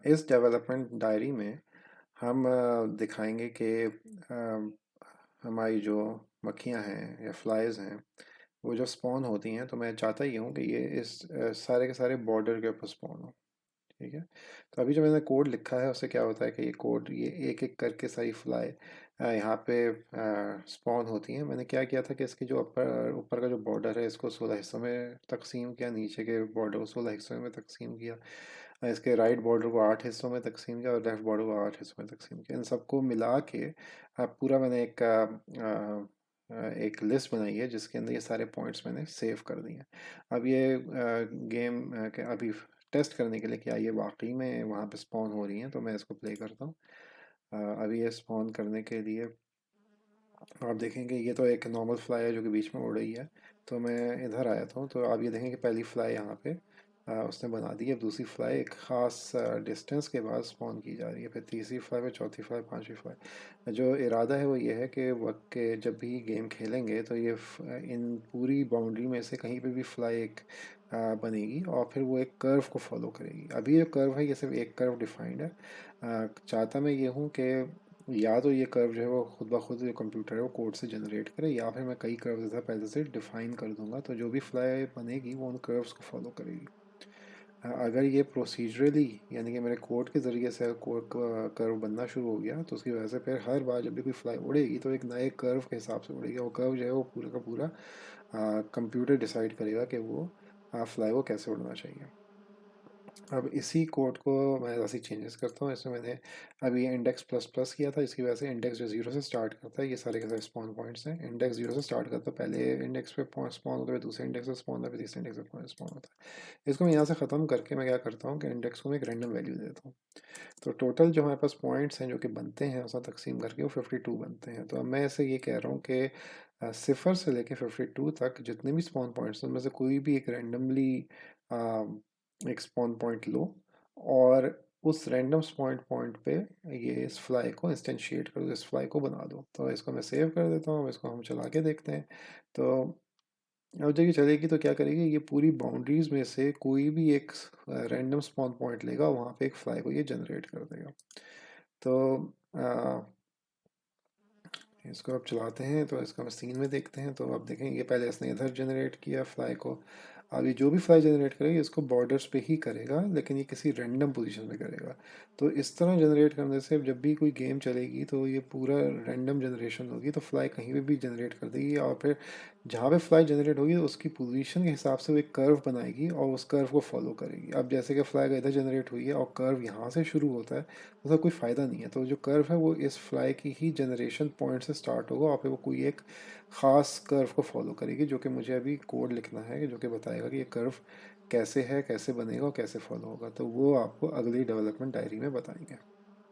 इस development diary में हम दिखाएंगे कि हमारी जो मक्खियाँ हैं या फ्लाइज़ हैं वो जो स्पॉन होती हैं, तो मैं चाहता ही हूँ कि ये इस सारे के सारे बॉर्डर के ऊपर स्पॉन हो। ठीक है। तो अभी जो मैंने कोड लिखा है उससे क्या होता है कि ये कोड ये एक एक करके सारी फ्लाई यहाँ पे स्पॉन होती हैं। मैंने क्या किया था कि इसकी जो ऊपर ऊपर का जो बॉर्डर है इसको 16 हिस्सों में तकसीम किया, नीचे के बॉर्डर को 16 हिस्सों में तकसीम किया, इसके राइट बॉर्डर को 8 हिस्सों में तकसीम किया और लेफ़्ट बॉर्डर को 8 हिस्सों में तकसीम किया। इन सबको मिला के पूरा मैंने एक लिस्ट बनाई है जिसके अंदर ये सारे पॉइंट्स मैंने सेव कर दिए हैं। अब ये गेम के अभी टेस्ट करने के लिए क्या ये वाकई में वहाँ पे स्पॉन हो रही हैं, तो मैं इसको प्ले करता हूँ। अभी ये स्पॉन करने के लिए आप देखेंगे ये तो एक नॉर्मल फ्लाई है जो कि बीच में उड़ रही है। तो मैं इधर आया था, तो आप ये देखेंगे कि पहली फ्लाई यहाँ पे उसने बना दी है। अब दूसरी फ्लाई एक ख़ास डिस्टेंस के बाद स्पॉन की जा रही है, फिर तीसरी फ्लाई, फिर चौथी फ्लाई, पांचवी फ्लाई। जो इरादा है वो ये है कि वक्त के जब भी गेम खेलेंगे तो ये इन पूरी बाउंड्री में से कहीं पे भी फ्लाई एक बनेगी और फिर वो एक कर्व को फॉलो करेगी। अभी ये कर्व है, ये सिर्फ एक कर्व डिफाइंड है। चाहता मैं ये हूँ कि या तो ये कर्व जो है वो खुद ब खुद जो कंप्यूटर है वो कोड से जनरेट करे, या फिर मैं कई कर्व्स ऐसा पहले से डिफाइन कर दूंगा, तो जो भी फ्लाई बनेगी वो उन कर्व्स को फॉलो करेगी। अगर ये प्रोसीजरली यानी कि मेरे कोड के ज़रिए से कोड कर्व बनना शुरू हो गया तो उसकी वजह से फिर हर बार जब भी कोई फ्लाई उड़ेगी तो एक नए कर्व के हिसाब से उड़ेगी। वो कर्व जो है वो पूरा का पूरा कंप्यूटर डिसाइड करेगा कि वो फ्लाई को कैसे उड़ना चाहिए। अब इसी कोड को मैं ऐसे चेंजेस करता हूँ। इसमें मैंने अभी इंडेक्स प्लस प्लस किया था, इसकी वजह से इंडेक्स जो जीरो से स्टार्ट करता है, ये सारे के सारे स्पॉन पॉइंट्स हैं। इंडेक्स जीरो से स्टार्ट करता है, पहले इंडेक्स पे स्पॉन होता है, फिर दूसरे इंडेक्स पे स्पॉन होता है, फिर तीसरे इंडेक्स पे स्पॉन होता है। इसको मैं यहाँ से ख़त्म करके मैं क्या करता हूँ कि इंडेक्स को मैं एक रैंडम वैल्यू देता हूँ। तो टोटल जो हमारे पास पॉइंट्स हैं जो कि बनते हैं उसका तकसीम करके वो 52 बनते हैं। तो अब मैं ऐसे ये कह रहा हूँ कि 0 से लेके 52 तक जितने भी स्पॉन पॉइंट्स हैं उनमें से कोई भी एक रैंडमली एक स्पॉन पॉइंट लो और उस रैंडम स्पॉन पॉइंट पे ये इस फ्लाई को इंस्टेंशिएट कर दो, इस फ्लाई को बना दो। तो इसको मैं सेव कर देता हूँ, इसको हम चला के देखते हैं। तो अब जब ये चलेगी तो क्या करेगी, ये पूरी बाउंड्रीज में से कोई भी एक रैंडम स्पॉन पॉइंट लेगा, वहाँ पे एक फ्लाई को ये जनरेट कर देगा। तो इसको अब चलाते हैं, तो इसका हम सीन में देखते हैं। तो आप देखेंगे पहले इसने इधर जनरेट किया फ्लाई को। अब ये जो भी फ्लाई जनरेट करेगा इसको बॉर्डर्स पे ही करेगा, लेकिन ये किसी रैंडम पोजीशन में करेगा। तो इस तरह जनरेट करने से जब भी कोई गेम चलेगी तो ये पूरा रैंडम जनरेशन होगी, तो फ्लाई कहीं पे भी जनरेट कर देगी और फिर जहाँ पे फ्लाई जनरेट होगी उसकी पोजीशन के हिसाब से वो एक कर्व बनाएगी और उस कर्व को फॉलो करेगी। अब जैसे कि फ्लाई इधर जनरेट हुई है और कर्व यहाँ से शुरू होता है, उसका कोई फ़ायदा नहीं है। तो जो कर्व है वो इस फ्लाई की ही जनरेशन पॉइंट से स्टार्ट होगा और फिर वो कोई एक ख़ास कर्व को फॉलो करेगी, जो कि मुझे अभी कोड लिखना है जो कि बताएगा कि ये कर्व कैसे है, कैसे बनेगा और कैसे फॉलो होगा। तो वो आपको अगली डेवलपमेंट डायरी में बताएंगे।